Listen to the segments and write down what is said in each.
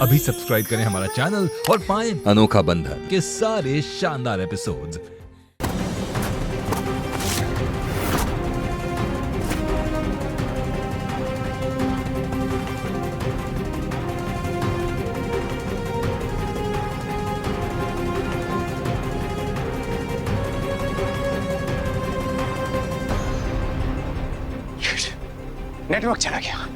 अभी सब्सक्राइब करें हमारा चैनल और पाएं अनोखा बंधन के सारे शानदार एपिसोड्स। नेटवर्क चला गया।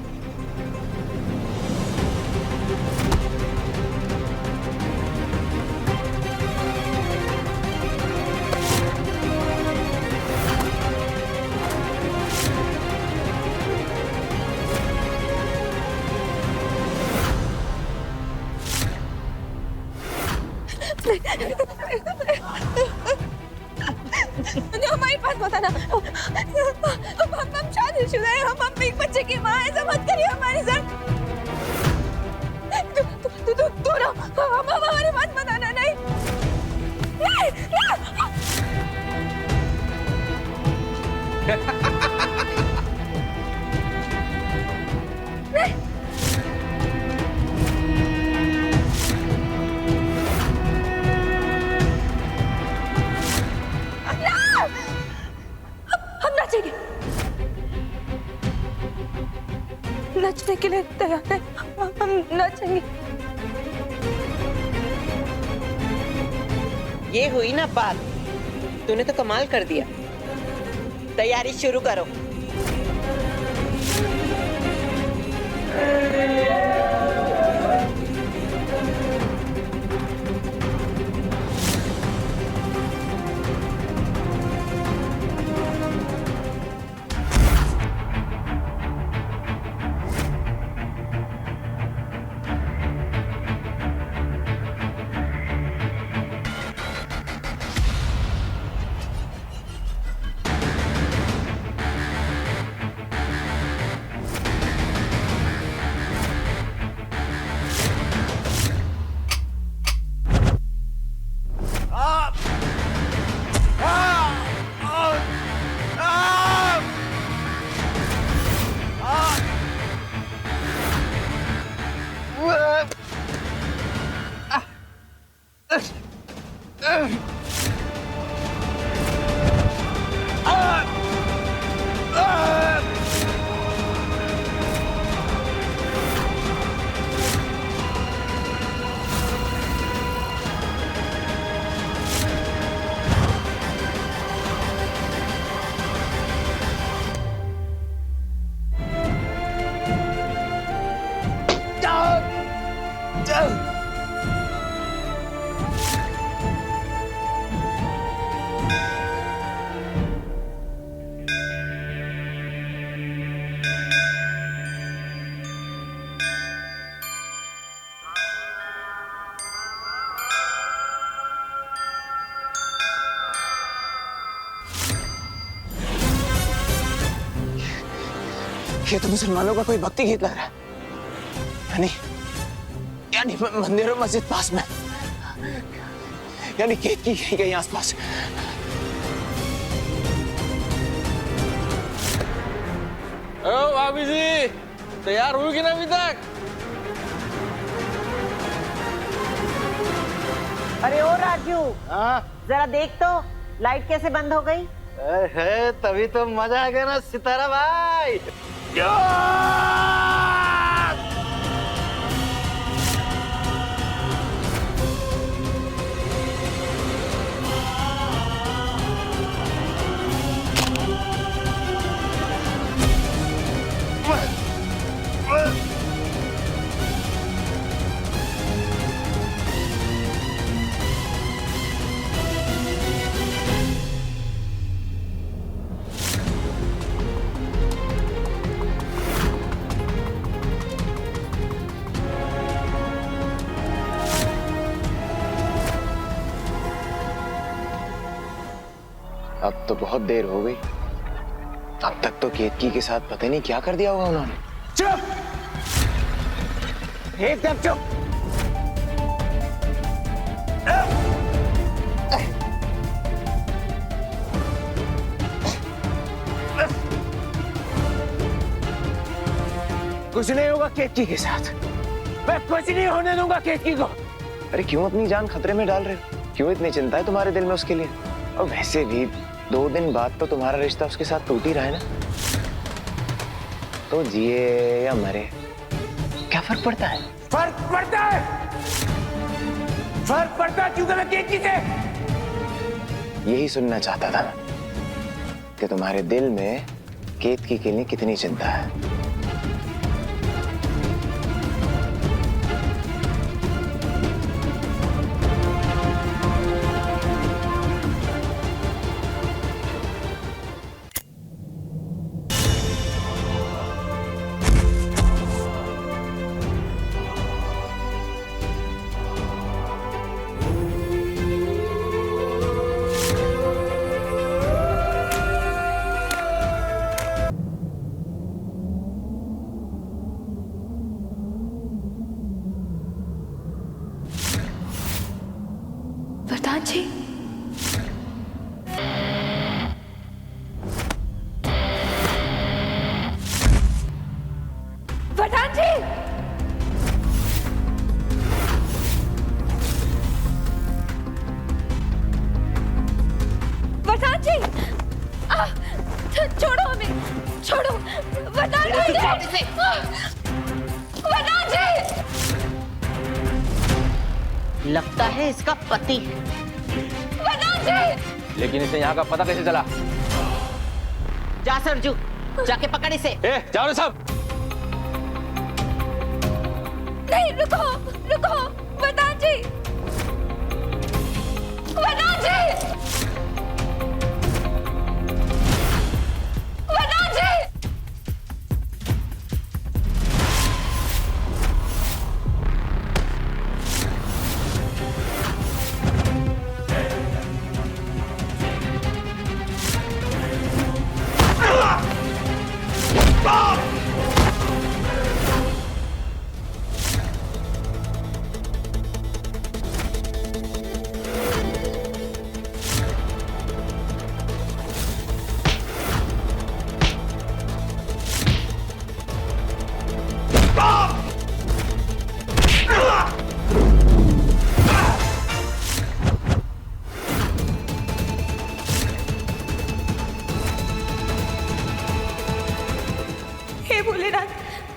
हमारे पास बताना, हम शादीशुदा हैं, हम एक बच्चे की माँ हैं, ऐसा मत करिए हमारे साथ। तू ना, हम हमारे पास बताना नहीं। हम नाचेंगे, नाचने के लिए तैयार है, हम नाचेंगे। ये हुई ना बात, तूने तो कमाल कर दिया। तैयारी शुरू करो। ये तो मुसलमानों का कोई भक्ति गीत लग रहा है। यानी मंदिर और मस्जिद पास में, यानी खेत की कहीं आसपास। ओ भाभी जी, तैयार हुई कि ना अभी तक? अरे ओ राजू, हाँ? जरा देख तो लाइट कैसे बंद हो गई। है तभी तो मजा आ गया ना सितारा भाई। अब तो बहुत देर हो गई। अब तक तो केतकी के साथ पता नहीं क्या कर दिया होगा उन्होंने। चुप, एकदम चुप। कुछ नहीं होगा केतकी के साथ। मैं कुछ नहीं होने दूंगा केतकी को। अरे क्यों अपनी जान खतरे में डाल रहे हो? क्यों इतनी चिंता है तुम्हारे दिल में उसके लिए? और वैसे भी 2 दिन बाद तो तुम्हारा रिश्ता उसके साथ टूट ही रहा है ना, तो जिए या मरे क्या फर्क पड़ता है? फर्क पड़ता है, फर्क पड़ता है क्योंकि मैं केतकी से यही सुनना चाहता था कि तुम्हारे दिल में केतकी के लिए कितनी चिंता है। वरदान जी, वरदान जी, वरदान जी, छोड़ो हमें, छोड़ो वरदान जी, वरदान जी। लगता है इसका पति। वरदान जी, लेकिन इसे यहाँ का पता कैसे चला? जा सरजू, जाके पकड़ इसे। जाओ ना सब। नहीं, रुको रुको, वरदान जी, वरदान जी, वरदान जी। हे भोलेनाथ,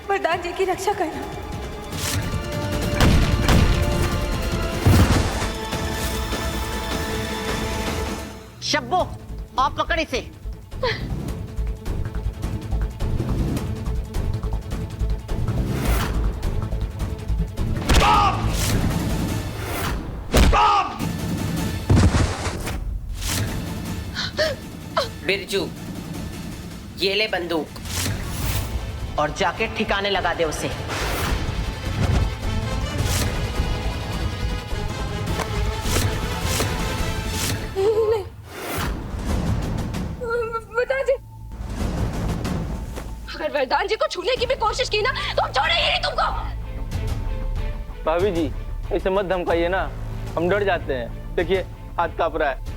वरदान जी की रक्षा करना। शब्बो, आप पकड़ इसे। बिरजू, ये ले बंदूक और जाके ठिकाने लगा दे उसे। नहीं, वरदान जी, अगर वरदान जी को छूने की भी कोशिश की ना तो हम छोड़ेंगे नहीं तुमको। भाभी जी, इसे मत धमकाइए ना, हम डर जाते हैं। देखिए हाथ कांप रहा है।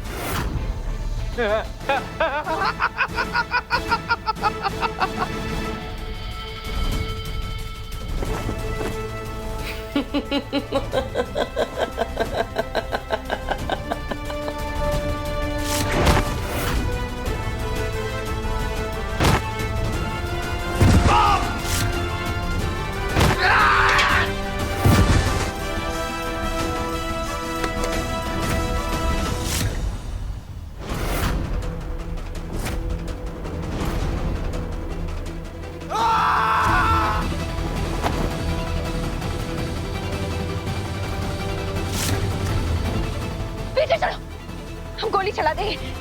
पीछे चलो, हम गोली चला देंगे।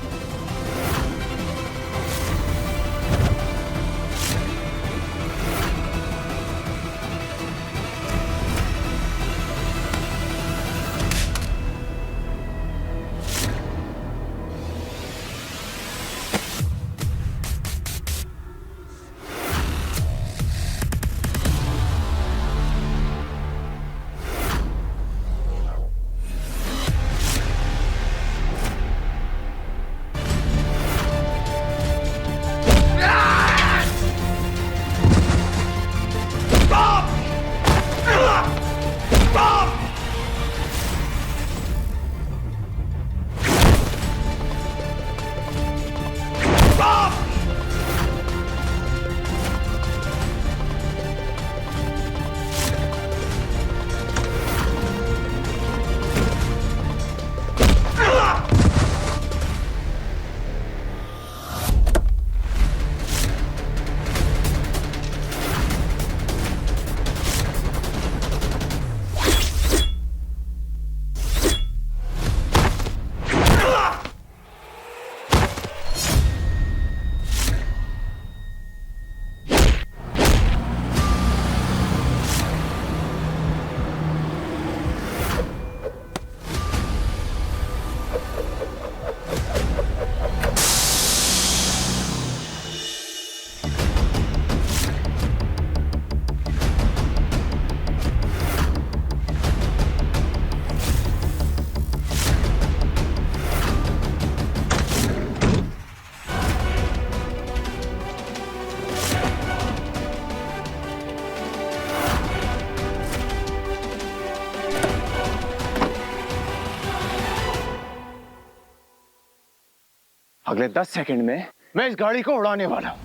अगले 10 सेकंड में मैं इस गाड़ी को उड़ाने वाला हूं।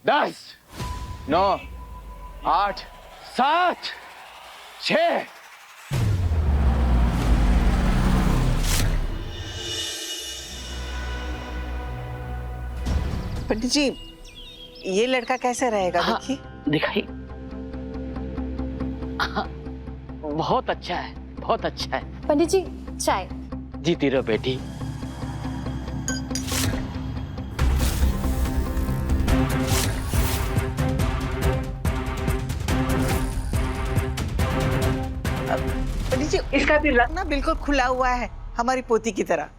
10, 9, 8, 7, 6। पंडित जी, ये लड़का कैसे रहेगा? हाँ, देखिए। दिखाई। हाँ, बहुत अच्छा है, बहुत अच्छा है। पंडित जी चाय। जीती रहो बेटी। पंडित जी, इसका भी रंग ना बिल्कुल खुला हुआ है, हमारी पोती की तरह।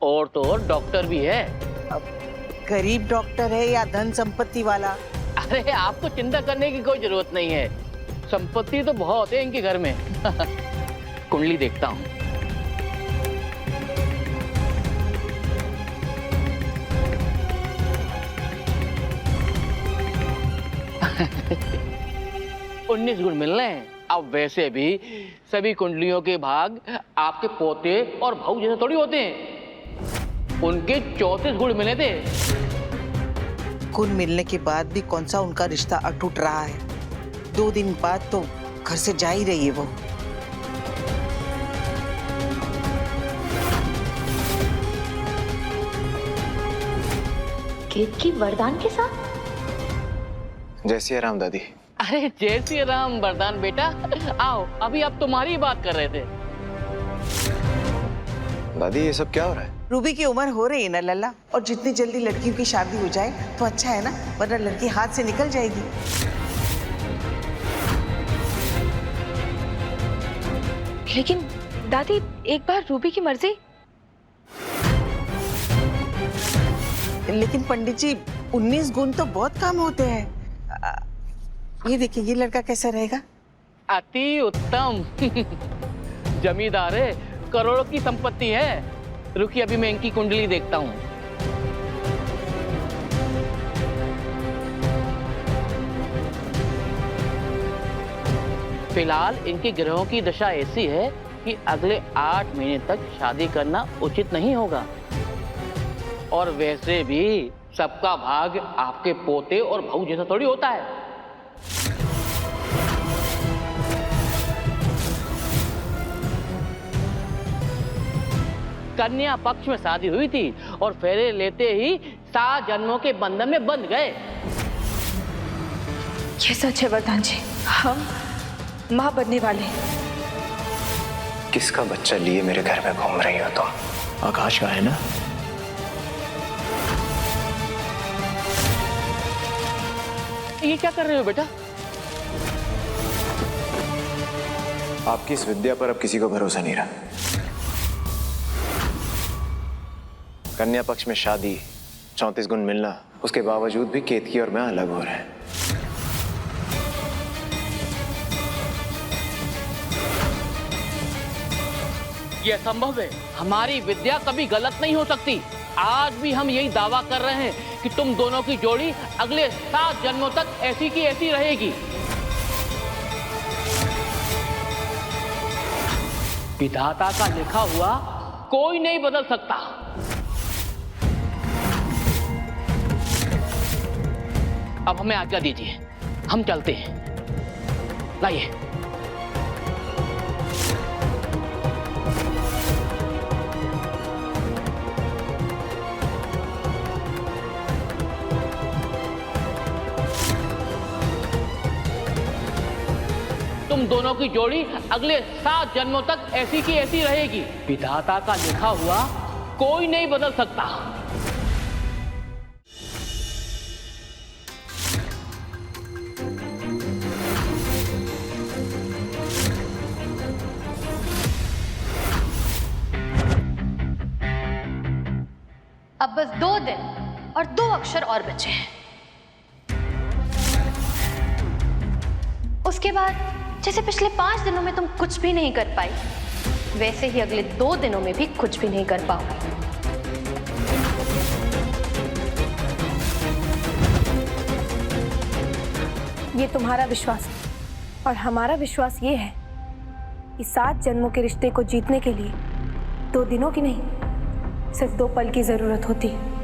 और तो और डॉक्टर भी है। अब गरीब डॉक्टर है या धन संपत्ति वाला? अरे आपको चिंता करने की कोई जरूरत नहीं है, संपत्ति तो बहुत है इनके घर में। कुंडली देखता हूँ। उन्नीस गुण मिल रहे हैं। अब वैसे भी सभी कुंडलियों के भाग आपके पोते और भाऊ जैसे थोड़ी होते हैं। उनके 34 गुण मिले थे। गुण मिलने के बाद भी कौन सा उनका रिश्ता अटूट रहा है। 2 दिन बाद तो घर से जा ही रही है वो। केतकी वरदान के साथ? जय श्री राम दादी। अरे जय श्री राम वरदान बेटा, आओ। अभी आप तुम्हारी ही बात कर रहे थे। दादी ये सब क्या हो रहा है? रूबी की उम्र हो रही है ना लल्ला, और जितनी जल्दी लड़कियों की शादी हो जाए तो अच्छा है ना, वरना लड़की हाथ से निकल जाएगी। लेकिन दादी एक बार रूबी की मर्जी। लेकिन पंडित जी 19 गुण तो बहुत कम होते हैं। ये देखिए, ये लड़का कैसा रहेगा? अति उत्तम। जमींदार है, करोड़ों की संपत्ति है। रुकिए, अभी मैं इनकी कुंडली देखता हूँ। फिलहाल इनके ग्रहों की दशा ऐसी है कि अगले 8 महीने तक शादी करना उचित नहीं होगा। और वैसे भी सबका भाग आपके पोते और भाऊ जैसा थोड़ी होता है। कन्या पक्ष में शादी हुई थी और फेरे लेते ही 7 जन्मों के बंधन में बंध गए। ये सच है वरदान जी, हम माँ बनने वाले हैं। किसका बच्चा लिए मेरे घर में घूम रही हो तुम? आकाश का है ना? ये क्या कर रहे हो बेटा? आपकी इस विद्या पर अब किसी को भरोसा नहीं रहा। कन्या पक्ष में शादी, 34 गुण मिलना, उसके बावजूद भी केतकी और मैं अलग हो रहे हैं। यह संभव है। हमारी विद्या कभी गलत नहीं हो सकती। आज भी हम यही दावा कर रहे हैं कि तुम दोनों की जोड़ी अगले 7 जन्मों तक ऐसी की ऐसी रहेगी। विधाता का लिखा हुआ कोई नहीं बदल सकता। अब हमें आज्ञा दीजिए, हम चलते हैं। लाइए। तुम दोनों की जोड़ी अगले 7 जन्मों तक ऐसी की ऐसी रहेगी। विधाता का लिखा हुआ कोई नहीं बदल सकता। अब बस 2 दिन और 2 अक्षर और बचे हैं। उसके बाद जैसे पिछले 5 दिनों में तुम कुछ भी नहीं कर पाई, वैसे ही अगले 2 दिनों में भी कुछ भी नहीं कर पाओगे। ये तुम्हारा विश्वास है और हमारा विश्वास ये है कि 7 जन्मों के रिश्ते को जीतने के लिए 2 दिनों की नहीं, सिर्फ 2 पल की जरूरत होती है।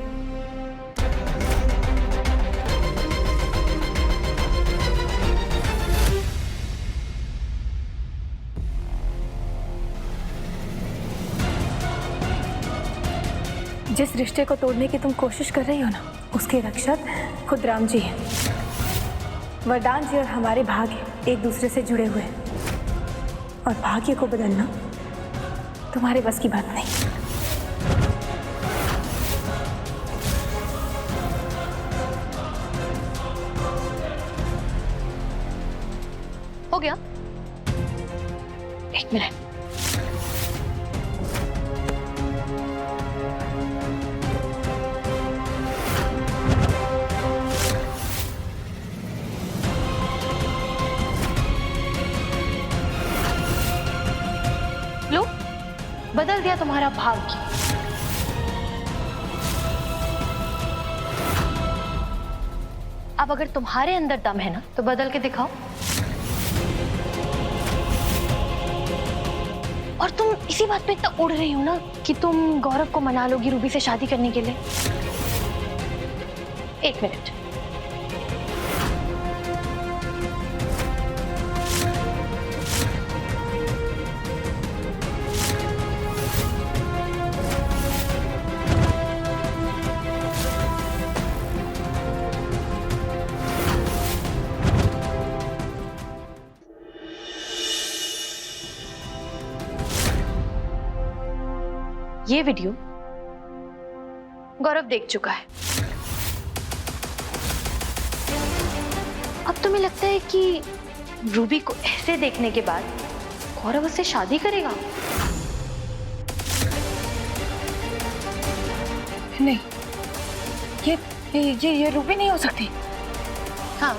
जिस रिश्ते को तोड़ने की तुम कोशिश कर रही हो ना, उसके रक्षक खुद राम जी हैं। वरदान जी और हमारे भाग्य एक दूसरे से जुड़े हुए हैं और भाग्य को बदलना तुम्हारे बस की बात नहीं। हो गया? 1 मिनट। लो, बदल दिया तुम्हारा भाग्य। अब अगर तुम्हारे अंदर दम है ना, तो बदल के दिखाओ। और तुम इसी बात पे इतना उड़ रही हो ना कि तुम गौरव को मना लोगी रूबी से शादी करने के लिए। 1 मिनट। ये वीडियो गौरव देख चुका है। अब तुम्हें लगता है कि रूबी को ऐसे देखने के बाद गौरव उससे शादी करेगा? नहीं, ये रूबी नहीं हो सकती। हाँ,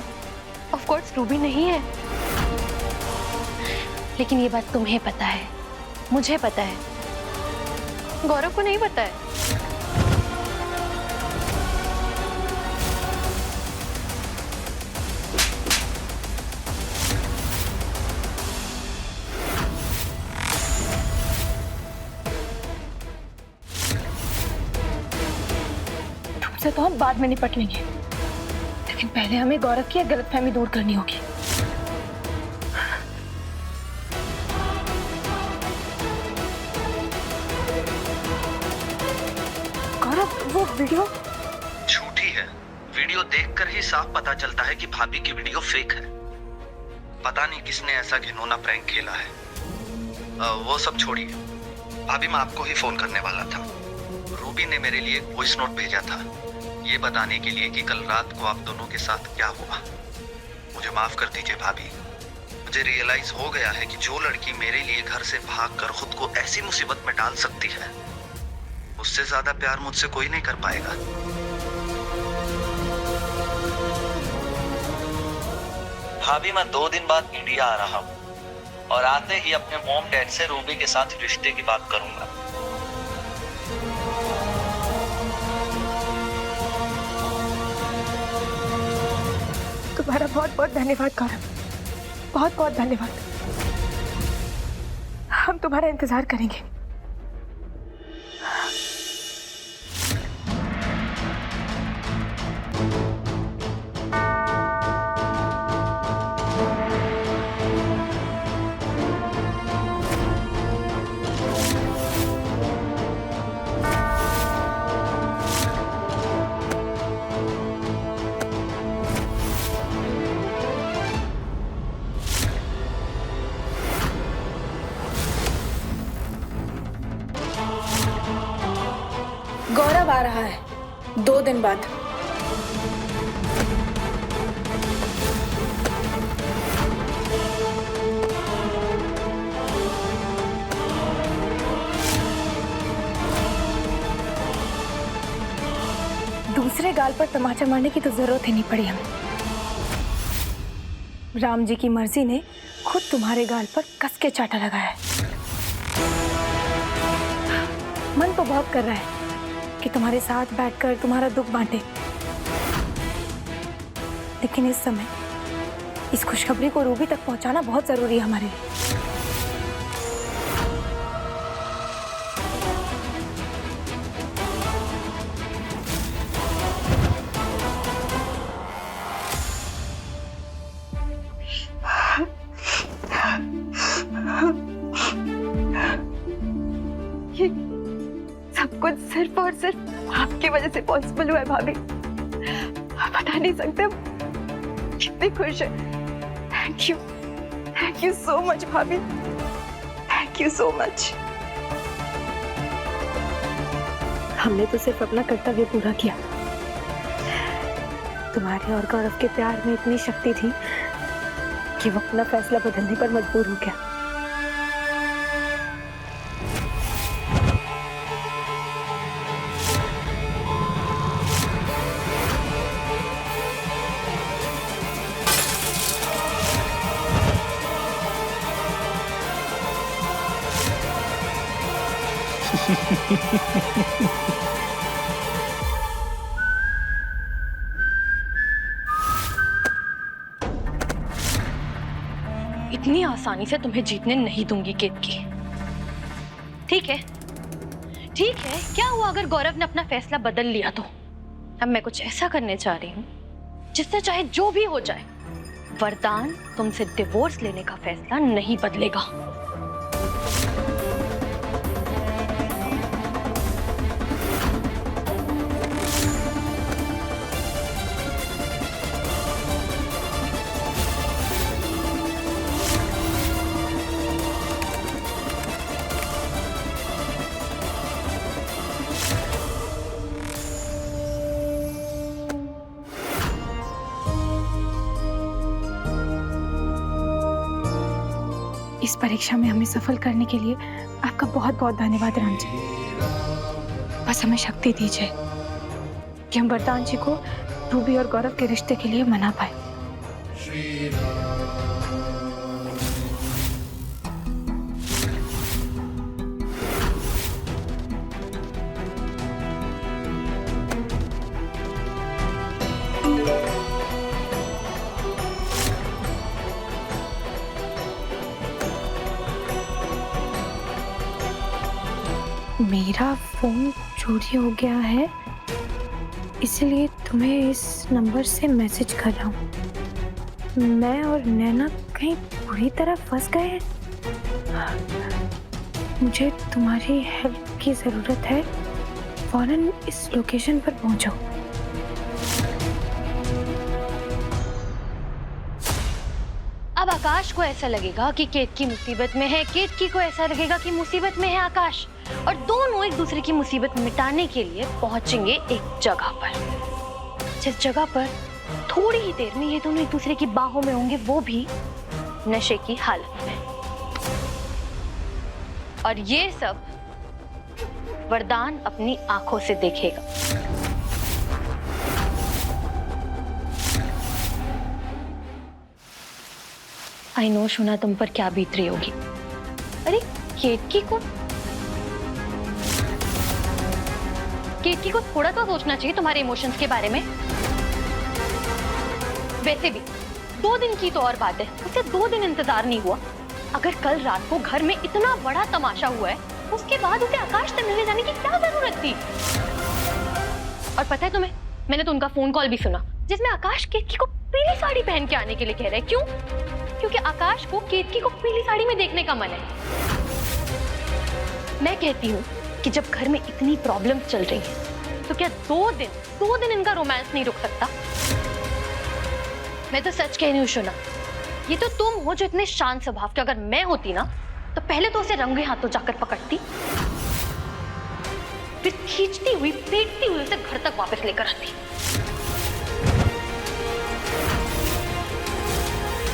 ऑफ कोर्स रूबी नहीं है, लेकिन ये बात तुम्हें पता है, मुझे पता है, गौरव को नहीं पता है। तुमसे तो हम बाद में निपट लेंगे, लेकिन पहले हमें गौरव की गलतफहमी दूर करनी होगी। वो वीडियो झूठी है। वीडियो देखकर ही साफ पता चलता है कि भाभी की वीडियो फेक है। पता नहीं किसने ऐसा घिनौना प्रैंक खेला है। वो सब छोड़िए, भाभी मैं आपको ही फोन करने वाला था। रूबी ने मेरे लिए एक वॉइस नोट भेजा था, ये बताने के लिए कि कल रात को आप दोनों के साथ क्या हुआ। मुझे माफ कर दीजिए भाभी, मुझे रियलाइज हो गया है कि जो लड़की मेरे लिए घर से भागकर खुद को ऐसी मुसीबत में डाल सकती है, उससे ज्यादा प्यार मुझसे कोई नहीं कर पाएगा। भाभी मैं 2 दिन बाद इंडिया आ रहा हूँ और आते ही अपने मॉम डैड से रूबी के साथ रिश्ते की बात करूंगा। तुम्हारा बहुत बहुत धन्यवाद गौरव, बहुत बहुत धन्यवाद। हम तुम्हारा इंतजार करेंगे। गौरव आ रहा है 2 दिन बाद। दूसरे गाल पर तमाचा मारने की तो जरूरत ही नहीं पड़ी हमें। राम जी की मर्जी ने खुद तुम्हारे गाल पर कस के चाटा लगाया है। मन तो बहुत कर रहा है कि तुम्हारे साथ बैठकर तुम्हारा दुख बांटे, लेकिन इस समय इस खुशखबरी को रूबी तक पहुंचाना बहुत जरूरी है हमारे लिए। ये सब कुछ सिर्फ और सिर्फ आपकी वजह से पॉसिबल हुआ है भाभी। आप बता नहीं सकते हम कितने खुश हैं। थैंक यू सो मच भाभी, थैंक यू सो मच। हमने तो सिर्फ अपना कर्तव्य पूरा किया। तुम्हारे और गौरव के प्यार में इतनी शक्ति थी कि वो अपना फैसला बदलने पर मजबूर हो गया। इतनी आसानी से तुम्हें जीतने नहीं दूंगी केतकी। ठीक है, ठीक है, क्या हुआ अगर गौरव ने अपना फैसला बदल लिया तो? अब मैं कुछ ऐसा करने जा रही हूँ जिससे चाहे जो भी हो जाए, वरदान तुमसे डिवोर्स लेने का फैसला नहीं बदलेगा। इस परीक्षा में हमें सफल करने के लिए आपका बहुत बहुत धन्यवाद राम जी। बस हमें शक्ति दीजिए कि हम वरदान जी को रूबी और गौरव के रिश्ते के लिए मना पाए। मेरा फोन चोरी हो गया है, इसलिए तुम्हें इस नंबर से मैसेज कर रहा हूँ। मैं और नैना कहीं बुरी तरह फंस गए हैं। मुझे तुम्हारी हेल्प की जरूरत है, फौरन इस लोकेशन पर पहुंचो। अब आकाश को ऐसा लगेगा कि केतकी मुसीबत में है, केतकी को ऐसा लगेगा कि मुसीबत में है आकाश, और दोनों एक दूसरे की मुसीबत मिटाने के लिए पहुंचेंगे एक जगह पर, जिस जगह पर थोड़ी ही देर में ये दोनों एक दूसरे की बाहों में होंगे, वो भी नशे की हालत में। और ये सब वरदान अपनी आंखों से देखेगा। आई नो शुना तुम पर क्या बीत रही होगी। अरे केतकी को थोड़ा तो सोचना चाहिए तुम्हारे इमोशंस के बारे में। वैसे भी 2 दिन की तो और बात है, उससे 2 दिन इंतजार नहीं हुआ। अगर कल रात को घर में इतना बड़ा तमाशा हुआ है, उसके बाद उसे आकाश तक मिलने जाने की क्या जरूरत थी? और पता है तुम्हें, मैंने तो उनका फोन कॉल भी सुना जिसमें आकाश केतकी को पीली साड़ी पहन के आने के लिए कह रहे हैं। क्यों? क्योंकि आकाश को केतकी को पीली साड़ी में देखने का मन है। मैं कहती हूँ कि जब घर में इतनी प्रॉब्लम चल रही है, तो क्या 2 दिन इनका रोमांस नहीं रुक सकता? मैं तो सच कह रही हूँ शुना, ये तो तुम हो जो इतने शांत स्वभाव के। अगर मैं होती ना, तो पहले तो उसे रंगे हाथों जाकर पकड़ती, फिर खींचती हुई पीटती हुई उसे घर तक वापस लेकर आती।